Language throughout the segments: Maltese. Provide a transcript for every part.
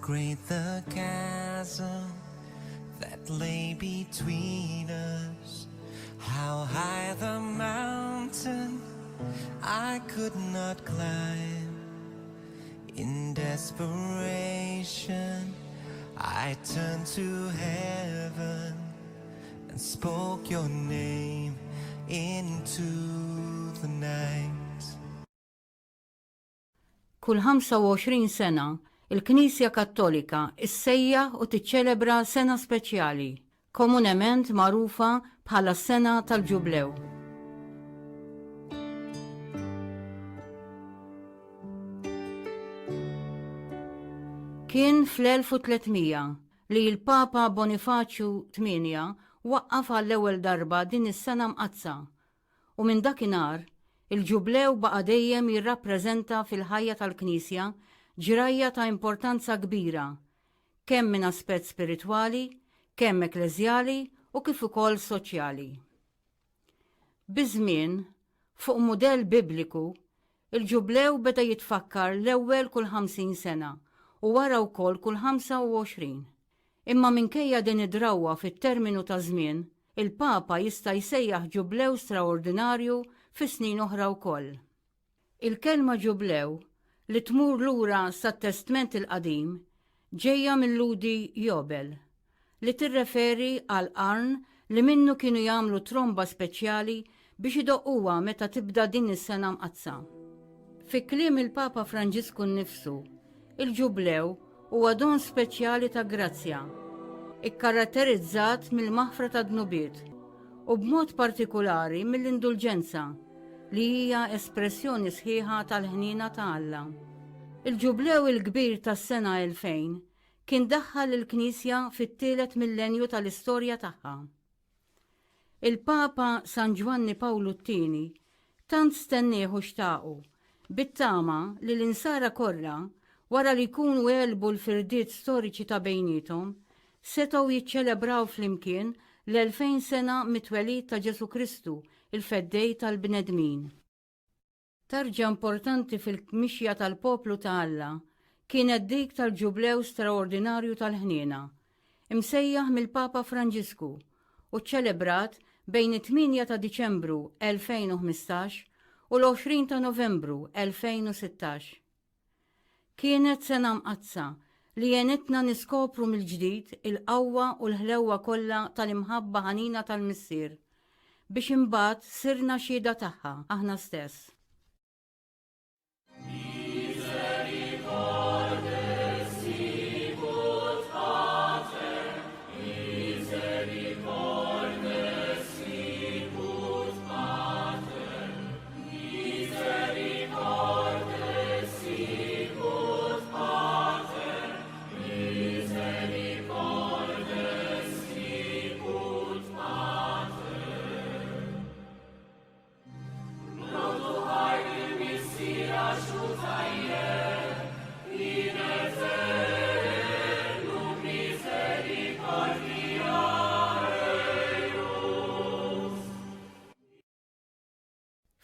great the chasm that lay between us, how high the mountain I could not climb. In desperation I turned to heaven and spoke your name into the night. Kull 25 sena il-Knisja Kattolika issejjaħ u tiċċelebra sena speċjali, komunement magħrufa bħala s-sena tal-Ġublew. Kien fl-1300 li l-Papa Bonifaċju VIII waqqaf għall-ewwel darba din is-sena mqazza u minn dakinhar il-Ġublew baqa' dejjem jirrappreżenta fil-ħajja tal-Knisja ġrajja ta' importanza kbira, kemm minn aspett spiritwali, kemm ekleżjali u kif ukoll soċjali. Biżmien, fuq mudell bibliku, il-Ġublew beda jitfakkar l-ewwel kull 50 sena u wara wkoll kull 25. Imma minkejja din id-drawwa fit-terminu ta' żmien, il-Papa jista' jsejjaħ Ġublew straordinarju fi snin oħra wkoll. Il-kelma Ġublew li tmur lura sat-Testament il-Qadim ġejja mill-ludi Jobel li tirreferi għal qarn li minnu kienu jagħmlu tromba speċjali biex idoqquha meta tibda din is-sena mqazza. Fi kliem il-Papa Franġisku nnifsu, il-Ġublew huwa don speċjali ta' grazzja, ikkaratterizzat mill-maħfra ta' dnubiet u b'mod partikulari mill-indulġenza li hija espressjoni sħiħa tal-ħnina ta' Alla. Il-Ġublew il-kbir tas-sena 2000 kien daħħal il-Knisja fit-tielet millenju tal-istorja tagħha. Il-Papa San Giovanni Pawlu II tant stennieħu xtaqu bit-tama li l-insara korra wara li jkunu għelbu l-firdiet storiċi ta' bejnietom setgħu jiċċelebraw flimkien l-2000 sena mit-twelid ta' Ġesu Kristu, il-feddej tal-bnedmin. Tarġa importanti fil-mixja tal-poplu ta' Alla kienet dik tal-Ġublew straordinarju tal-ħniena, imsejjaħ mill-Papa Franġisku u ċċelebrat bejn it-8 ta' Diċembru 2015 u l-20 ta' Novembru 2016. Kienet sena mqazza li jenitna niskopru mill-ġdid il-qawwa u l-ħlewwa kollha tal-imħabba ħanina tal-missier biex imbagħad sirna xhieda tagħha aħna stess.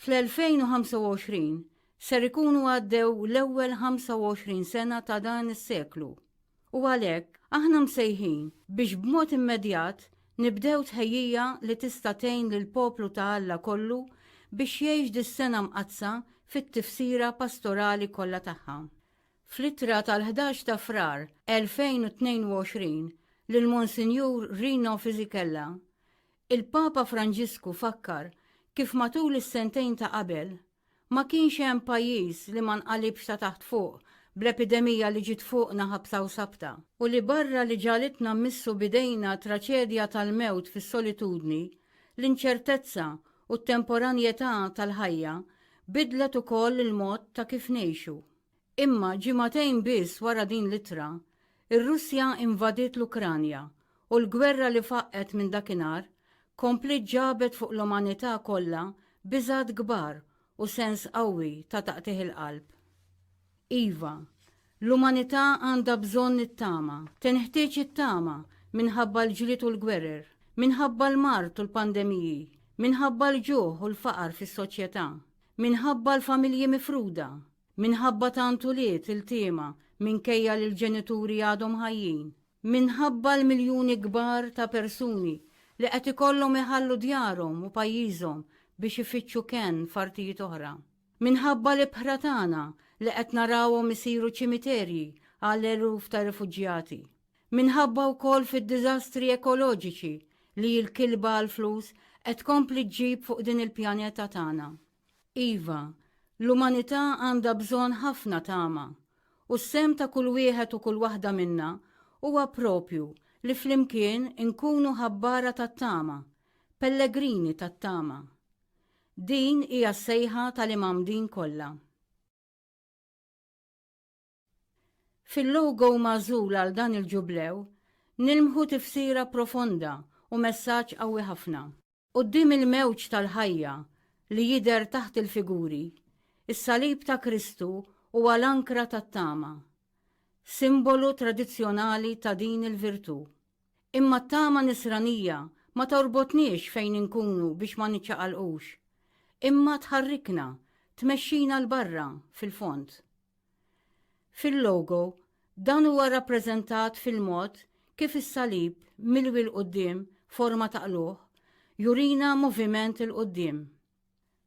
Fl-2025 ser ikunu għaddew l-ewwel 25 sena ta' dan is-seklu. U għalhekk aħna msejħin biex b'mod immedjat nibdew tħejjija li tista' tgħin lill-poplu ta' Alla kollu biex jgħix dis-sena mqazza fit-tifsira pastorali kollha tagħha. Fl-ittra tal-11 ta' Frar 2022 lil Monsinjur Rino Fisichella, il-Papa Franġisku fakkar kif matul is-sentejn ta' qabel ma kienx hemm pajjiż li ma nqalibx ta' taħt fuq bl-epidemija li ġiet fuqna ħabsa u sabta u li barra li ġalitna mmissu bidejna traċedja tal-mewt fis-solitudni, l-inċertezza u t-temporanjetà tal-ħajja bidlet ukoll il-mod ta' kif ngħixu. Imma ġimagħtejn biss wara din l-ittra, ir-Russja invadiet l-Ukranja u l-gwerra li faqqet minn dakinhar komplit ġabet fuq l-umanità kollha biżgħat kbar u sens qawwi ta' taqtih il-qalb. Iva, l-umanità għandha bżonn it-tama, tinħtieġ it-tama minħabba l-ġlied u l-gwerer, minħabba l-mart u l-pandemiji, minħabba l-ġuħ u l-faqar fis-soċjetà, minħabba l-familji mifruda, minħabba tantuliet il-tema minkejja li l-ġenituri għadhom ħajjin, minħabba l-miljuni kbar ta' persuni li qed ikollhom iħallu djarhom u pajjiżhom biex ifittxu kenn f'artijiet oħra, minħabba l-ibħra tagħna li qed narawhom isiru ċimiterji għal eluf ta' rifuġjati, minħabba wkoll fid-diżastri ekoloġiċi li l-kilba għall-flus qed kompli ġġib fuq din il-pjaneta tagħna. Iva, l-umanità għandha bżonn ħafna tama u s-sem ta' kull wieħed u kull waħda minna huwa propju li flimkien inkunu ħabbara tat-tama, pellegrini tat-tama. Din hija s-sejħa tal-imam din kollha. Fil-logo mażul għal dan il-ġublew nilmħu tifsira profonda u messaġġ qawwi ħafna. Quddiem il-mewġ tal-ħajja li jidher taħt il-figuri, is-salib ta' Kristu huwa l-ankra tat-tama, simbolu tradizzjonali ta' din il-virtù. Imma t-tama nisranija ma torbotniex fejn inkunu biex ma niċċaqalqux, imma tħarrikna, tmexxina l-barra fil-fond. Fil-logo dan huwa rappreżentat fil-mod kif is-salib milwi l-qudiem forma ta' qluħ jurina moviment il-qudiem.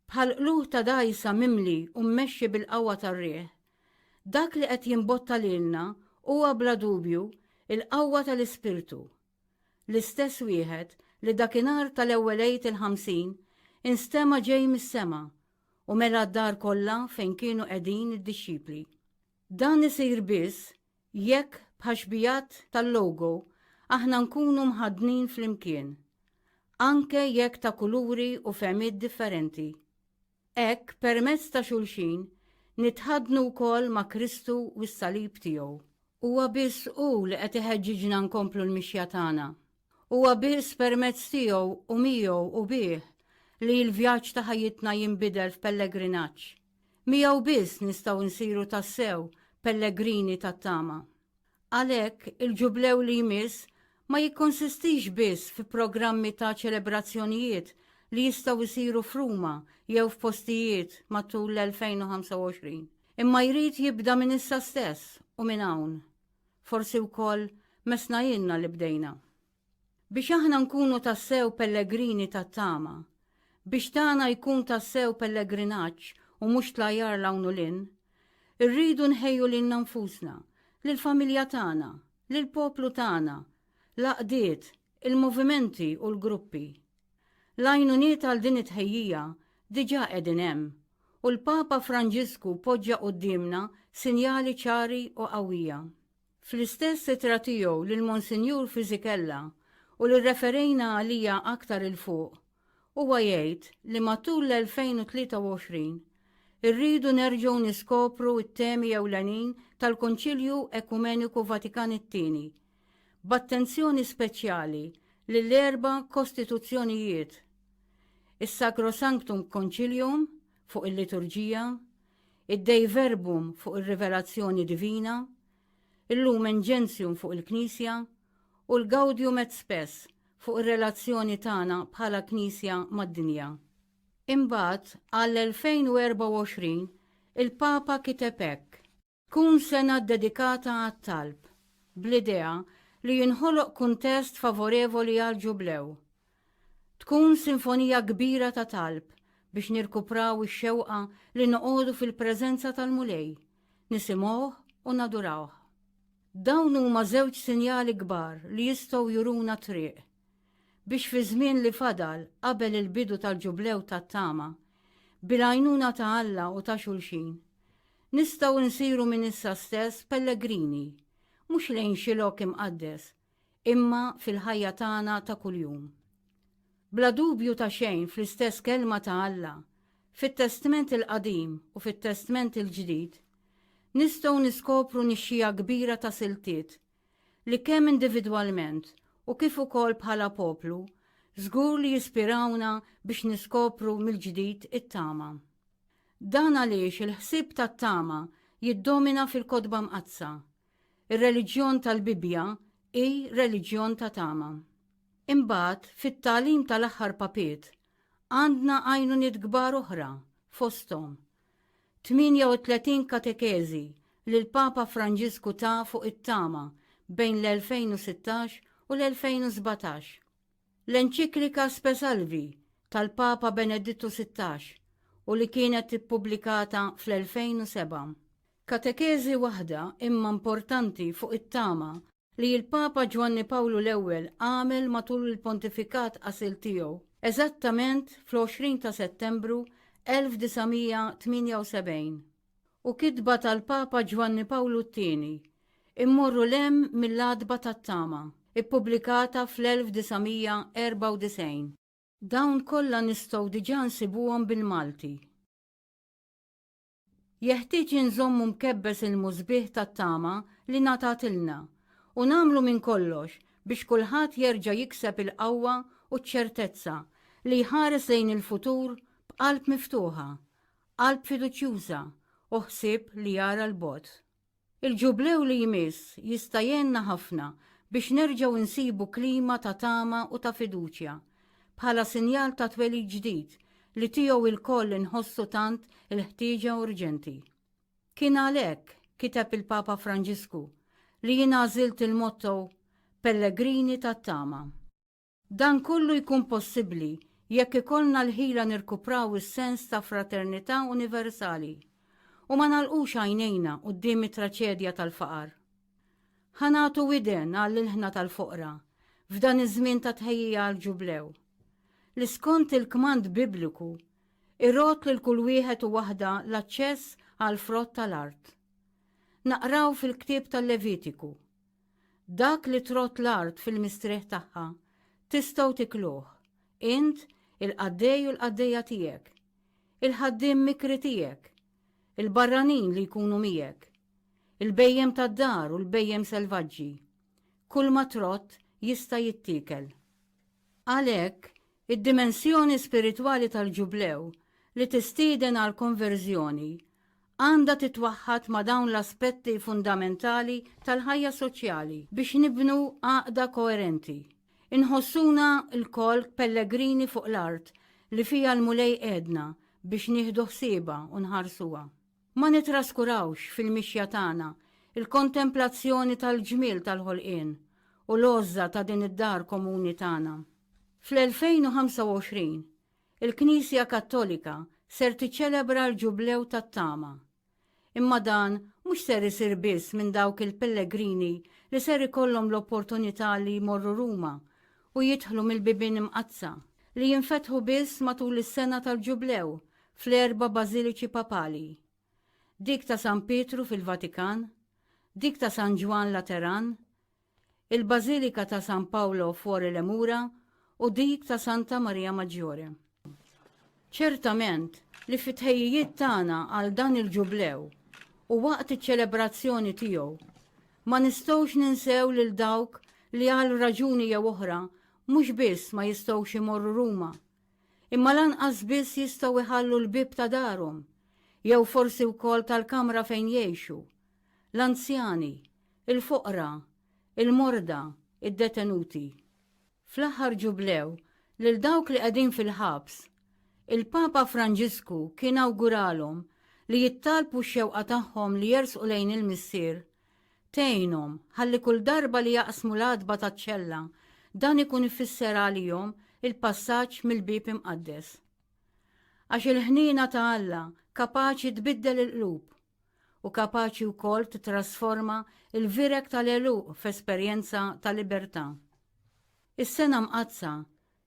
Bħal qluħ ta' dajsa mimli u mmexxi bil-qawwa tar-riħ, dak li qed jimbotta lilna huwa bla dubju il-qawwa tal-ispirtu. L-istess wieħed li dakinhar tal-ewwel għid il-50 instema ġej mis-sema u mela d-dar kollha fejn kienu qegħdin id-dixxipli. Dan isir biss jekk bħaxbijat tal-logo aħna nkunu mħadnin flimkien, anke jekk ta' kuluri u fehmiet differenti. Hekk permezz ta' xulxin nitħadnu wkoll ma' Kristu u s-salib tiegħu. Huwa biss hu li qed iħeġġiġna nkomplu l-mixja tagħna. Huwa biss permezz tiegħu u miegħu u bih li l-vjaġġ ta' ħajjitna jinbidel f'pellegrinaġġ. Miegħu biss nistgħu nsiru tassew pellegrini tat-tama. Għalhekk il-ġublew li jmiss ma jikkonsistix biss fi programmi ta' ċelebrazzjonijiet li jistgħu jsiru f'Ruma jew f'postijiet matul l-2025. Imma jrid jibda minn issa stess u minn hawn. Forsi wkoll mesna jiena li bdejna. Biex aħna nkunu tassew pellegrini tat-tama, biex tagħna jkun tassew pellegrinaġġ u mhux tlajjar lawnu lin, irridu nħejju lilna nfusna, lill-familja tagħna, lill-poplu tagħna, l-għaqdiet, il-movimenti u l-gruppi. L-għajnuniet għal din it-tħejjija diġà qegħdin hemm u l-Papa Franġisku poġġa qudiemna sinjali ċari u qawwija. Fl-istess ittra tiegħu lil Monsinjur Fisichella u li referejna għalija aktar il-fuq, huwa jgħid li matul l-2023 irridu nerġgħu niskopru t-temi ewlenin tal-Konċilju Ekumeniku Vatikan II b'attenzjoni speċjali lill-erba' kostituzzjonijiet, is-Sacrosanctum Concilium fuq il-liturġija, id-Dei Verbum fuq ir-rivelazzjoni divina, il-Lumen Gentium fuq il-Knisja u l-Gaudium et Spes fuq ir-relazzjoni tagħna bħala Knisja mad-dinja. Imbagħad għall-2024 il-Papa kiteb hekk: tkun sena dedikata għat-talb, bl-idea li jinħoloq kuntest favorevoli għal ġublew. Tkun sinfonija kbira ta' talb biex nirkupraw ix-xewqa li noqogħdu fil-preżenza tal-mulej, nisimgħuh u nadurawh. Dawn huma żewġ sinjali kbar li jistgħu juruna triq biex fi żmien li fadal qabel il-bidu tal-ġublew tat-tama, bil-għajnuna ta' Alla u ta' xulxin, nistgħu nsiru minn issa stess pellegrini, mhux lejn xi lok imqaddes, imma fil-ħajja tagħna ta' kuljum. Bla dubju ta' xejn fl-istess kelma ta' Alla, fit-Testament il-Qadim u fit-Testament il-Ġdid, nistgħu niskopru nixxija kbira ta' siltiet li kemm individwalment u kif ukoll bħala poplu żgur li jispirawna biex niskopru mill-ġdid it-tama. Dan għaliex il-ħsieb tat-tama jiddomina fil-kotba mqazza. Ir-reliġjon tal-Bibja hi reliġjon ta' tama. Imbagħad fit-tagħlim tal-aħħar papiet għandna għajnuniet kbar oħra fosthom. 38 katekezi li l-Papa Franġisku ta' fuq it-tama bejn l-2016 u l-2017. L-enċiklika Spesalvi tal-Papa Benedittu XVI u li kienet ippubblikata fl-2007. Katekezi waħda imma importanti fuq it-tama li l-Papa Giovanni Pawlu l-ewwel għamel matul il-pontifikat qasil tiegħu eżattament fl-20 ta' Settembru 1978 u kitba tal-Papa Giovanni Pawlu II immorru lem mill-adba tat-tama ippubblikata fl-1994. Dawn kollha nistgħu diġà nsibuhom bil-Malti. Jeħtieġ inżommu mkebbes il-mużbieħ tat-tama li ngħatatilna u nagħmlu minn kollox biex kulħadd jerġa' jikseb il-qawwa u ċ-ċertezza li jħares lejn il-futur b'qalb miftuħa, qalb fiduċjuża u ħsieb li jara l-bogħod. Il-ġublew li jmiss jista' jgħinna ħafna biex nerġgħu insibu klima ta' tama u ta' fiduċja bħala sinjal ta' twelid ġdid li tiegħu il-koll inħossu tant il-ħtieġa urġenti. Kien għalhekk kiteb il-Papa Franġisku li jien għażilt il-motto Pellegrini tat-tama. Dan kollu jkun possibbli jekk ikollna l-ħila nirkupraw is-sens ta' fraternità universali u ma nagħlqux għajnejna quddiem it-traċedja tal-faqar. Ħanatu widen għall-ilħna tal-foqra f'dan iż-żmien ta' tħejjija għall-ġublew. Li skont il-kmand Bibliku irrot lil kull wieħed u waħda l-aċċess għal frott tal-art. Naqraw fil-ktieb tal-Levitiku. Dak li trott l-art fil-mistrieħ tagħha tistgħu tikluh. Int il-qaddej u l-qaddejja tiegħek, il-ħaddiem mikri tiegħek, il-barranin li jkunu miegħek, il-bejjem tad-dar u l-bejjem selvaġġi. Kull ma trott jista' jittikel. Għalhekk id-dimensjoni spiritwali tal-ġublew li tistieden għal konverżjoni għandha titwaħħad ma' dawn l-aspetti fundamentali tal-ħajja soċjali biex nibnu għaqda koerenti. Inħossuna l-koll pellegrini fuq l-art li fija l-mulej edna biex nieħdu ħsieba u nħarsuha. Ma nitraskurawx fil-mixja tagħna il-kontemplazzjoni tal-ġmiel tal-ħolqien u l-għożża ta' din id-dar komuni tagħna. Fl-2025 il-Knisja Kattolika ser tiċċelebra l-ġublew tat-tama. Imma dan mhux ser isir biss minn dawk il-pellegrini li ser ikollhom l-opportunità li jmorru Ruma u jidħlu mill-bibien imqazza li jinfetħu biss matul is-sena tal-ġublew fl-4 bażiliċi papali. Dik ta' San Pietru fil-Vatikan, dik ta' San Ġwan Lateran, il-Bażilika ta' San Paolo fuori l-Emura u dik ta' Santa Maria Maggiore. Ċertament li fit-tħejjijiet tagħna għal dan il-ġublew u waqt iċ-ċelebrazzjoni tiegħu ma nistgħux ninsew lil dawk li għal raġuni jew oħra mhux biss ma jistgħux imorru Ruma, imma lanqas biss jistgħu iħallu l-bib ta' darhom, jew forsi wkoll tal-kamra fejn jgħixu, l-anzjani, il-foqra, il-morda, id-detenuti. Fl-aħħar ġublew lil dawk li qegħdin fil-ħabs, il-Papa Franġisku kien awguralhom li jittalbu x-xewqa tagħhom li jersqu lejn il-missier tgħinhom ħalli kull darba li jaqsmu l-għadba taċ-ċella dan ikun ifisser għalihom il-passaġġ mill-bib imqaddes. Għax il-ħnina ta' Alla kapaċi tbiddel il-qlub u kapaċi wkoll titrasforma il-virek tal-eluq f'esperjenza ta' libertà. Is-sena mqazza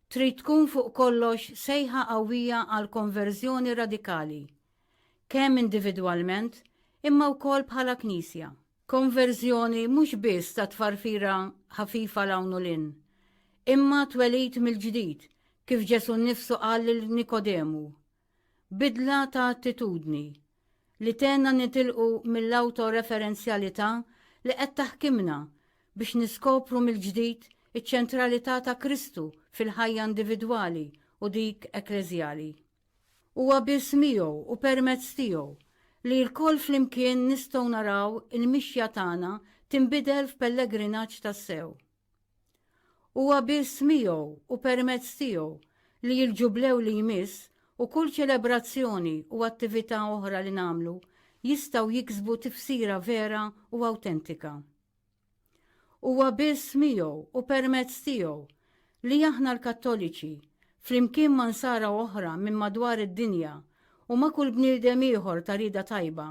trid tkun fuq kollox sejħa qawwija għal konverżjoni radikali, kemm individwalment imma wkoll bħala Knisja. Konverżjoni mhux biss ta' tfarfira ħafifa hawn u lin, imma twelid mill-ġdid kif Ġesu nnifsu qal lil Nikodemu. Bidla ta' attitudni li tenna nitilqu mill-autoreferenzjalità li qed taħkimna biex niskopru mill-ġdid iċ-ċentralità ta' Kristu fil-ħajja individwali u dik ekleżjali. Huwa biss miegħu u permezz tiegħu li l-koll flimkien nistgħu naraw il-mixja tagħna tinbidel f'pellegrinaġġ tas-sew. Huwa biss miegħu u permezz tiegħu li l-ġublew li jmiss u kull ċelebrazzjoni u attività oħra li namlu jistaw jiksbu tifsira vera u autentika. Huwa biss miegħu u permezz tiegħu li aħna l-Kattoliċi flimkien ma' nsara oħra minn madwar id-dinja u ma' kull bniedem ieħor ta' rida tajba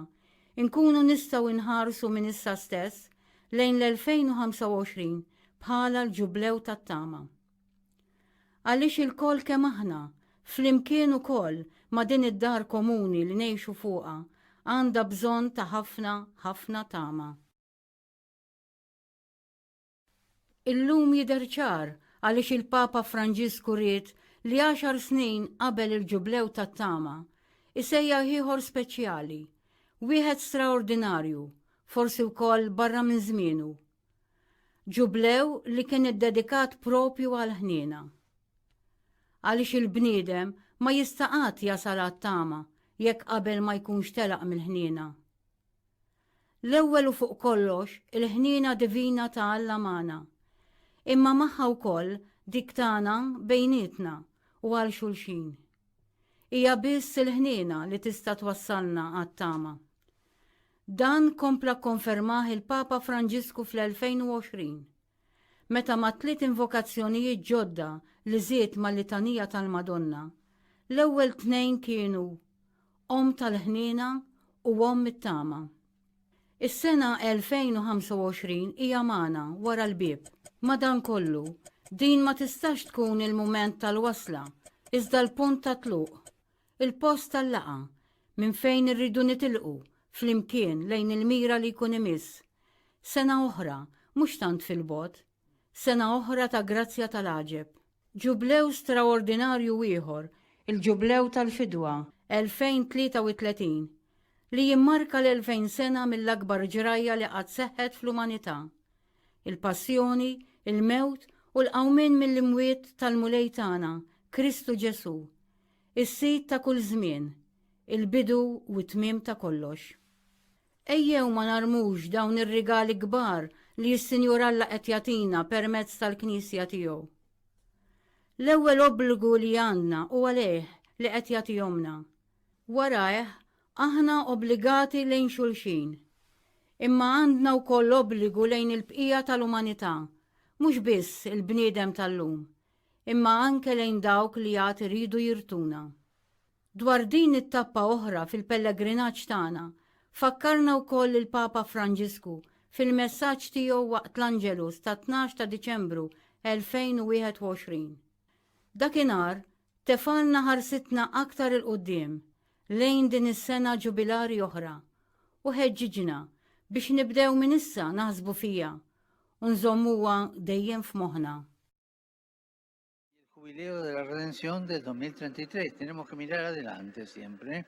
inkunu nistgħu inħarsu minn issa stess lejn l-2025 bħala l-ġublew tat-tama. Għaliex il-koll kemm aħna flimkien ukoll ma' din id-dar komuni li ngħixu fuqha għandha bżonn ta' ħafna tama. Illum jidher ċar għaliex il-Papa Franġisku ried li 10 snin qabel il-ġublew tat-tama isejjaħ ieħor speċjali, wieħed straordinarju, forsi wkoll barra minn żmienu. Ġublew li kien iddedikat propju għal ħniena. Għaliex il-bniedem ma jistaqat jasal għat-tama jekk qabel ma jkunx telaq mill-ħniena. L-ewwel u fuq kollox il-ħniena divina ta' Alla magħna, imma magħha wkoll dik tagħna bejnietna u għal xulxin. Hija biss il-ħniena li tista' twassalna għat-tama. Dan kompla konfermah il-Papa Franġisku fl-2020, meta ma' 3 invokazzjonijiet ġodda li żied mal-litanija tal-Madonna. L-ewwel 2 kienu Om tal-ħniena u Om it-tama. Is-sena 2025 hija magħna wara l-bieb. Madankollu, din ma tistax tkun il-mument tal-wasla, iżda l-punt ta' tluq, il-post tal-laqa, minn fejn irridu nitilqu flimkien lejn il-mira li jkun imiss. Sena oħra, mhux tant fil-bot, sena oħra ta' grazzja tal-aġeb. Ġublew straordinarju ieħor, il-ġublew tal-fidwa 2033, li jimmarka l-2000 sena mill-akbar ġrajja li qatt seħħet fl-umanità. Il-passjoni, il-mewt u l-qawmien mill-imwiet tal-mulej tagħna, Kristu Ġesu, is-sit ta' kull żmien, il-bidu u t-tmiem ta' kollox. Ejjew ma narmux dawn ir-rigali kbar li s-Sinjur Alla qed jagħtina permezz tal-Knisja tiegħu. L-ewwel obbligu li għandna u għalih li qed jagħtihomna. Warajh aħna obbligati lejn xulxin. Imma għandna wkoll obbligu lejn il-bqija tal-umanità, mhux biss il-bniedem tal-lum, imma anke lejn dawk li għad iridu jirtuna. Dwar din it-tappa oħra fil-pellegrinaġġ tagħna, fakkarna wkoll il-Papa Franġisku fil-messaġġ tiegħu waqt l-Anġelus ta' 12 ta' Diċembru 2021. Dakinhar tefalna ħarsitna aktar il-qudiem lejn din is-sena ġubilari oħra u ħeġġiġna biex nibdew minn issa naħsbu fija u nżommuha dejjem f'moħħna. El jubileo de la redención del 2033, tenemos que mirar adelante siempre.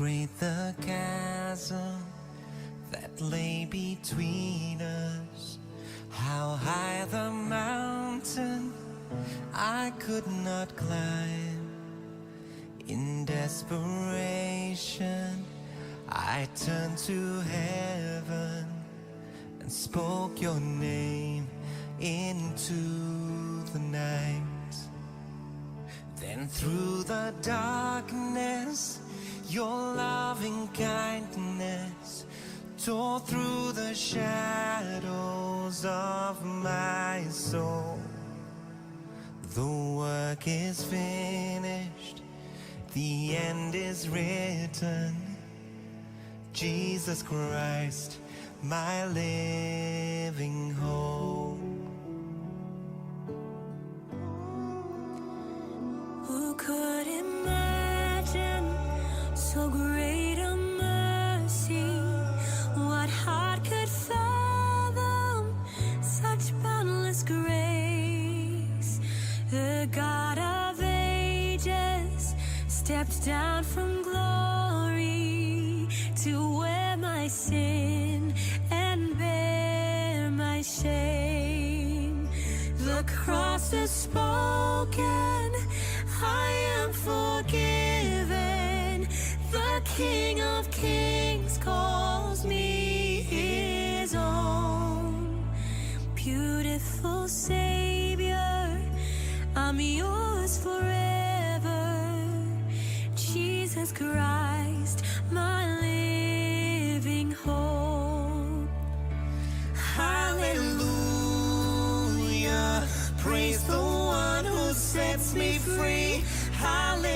Great the chasm that lay between us, how high the mountain I could not climb. In desperation I turned to heaven and spoke your name into the night. Then through the darkness your loving kindness tore through the shadows of my soul. The work is finished, the end is written. Jesus Christ, my living hope. Who could imagine so great a mercy? What heart could fathom such boundless grace? The God of ages stepped down from glory to wear my sin and bear my shame. The cross is spoken, I am forgiven. The King I'm yours forever. Jesus Christ, my living hope. Hallelujah, praise the one who sets me free. Hallelujah,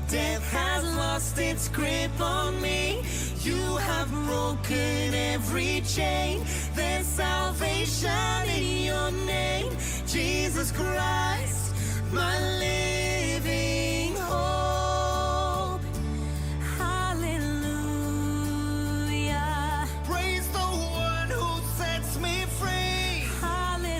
death has lost its grip on me. You have broken every chain. There's salvation in your name, Jesus Christ, my living hope. Hallelujah. Praise the one who sets me free. Hallelujah.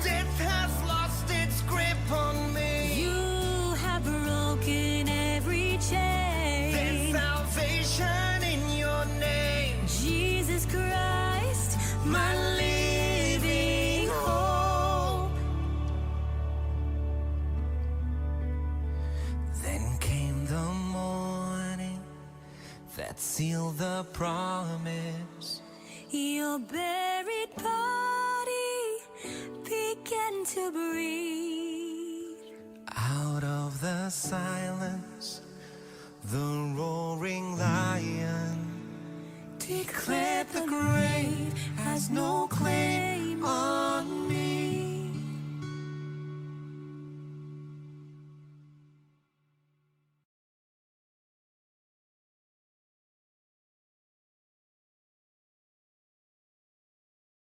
Death has lost its grip on me. You have broken every chain. There's salvation in your name, Jesus Christ, my living hope. Then came the morning that sealed the promise. your buried body began to breathe. Out of the silence, the roaring lion declared the grave has no claim.